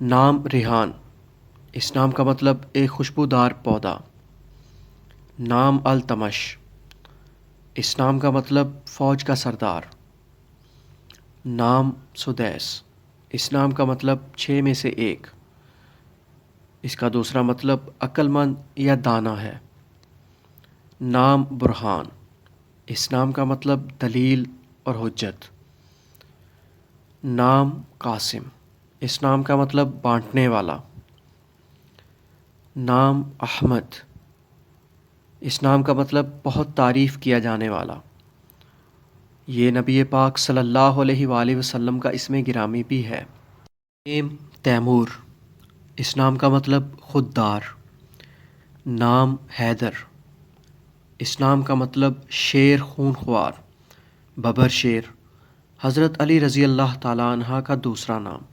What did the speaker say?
नाम रिहान, इस नाम का मतलब एक खुशबूदार पौधा। नाम अल-तमश, इस नाम का मतलब फ़ौज का सरदार। नाम सुदैस, इस नाम का मतलब 6 में से एक। इसका दूसरा मतलब अक्लमंद या दाना है। नाम बुरहान, इस नाम का मतलब दलील और हुज्जत। नाम कासिम, इस नाम का मतलब बांटने वाला। नाम अहमद, इस नाम का मतलब बहुत तारीफ़ किया जाने वाला। ये नबी पाक सल्लल्लाहु अलैहि वसल्लम का इसमें गिरामी भी है। नेम तैमूर, इस नाम का मतलब खुददार। नाम हैदर, इस नाम का मतलब शेर खूनख्वार, बबर शेर, हज़रत अली रज़ी अल्लाह ताला अन्हा का दूसरा नाम।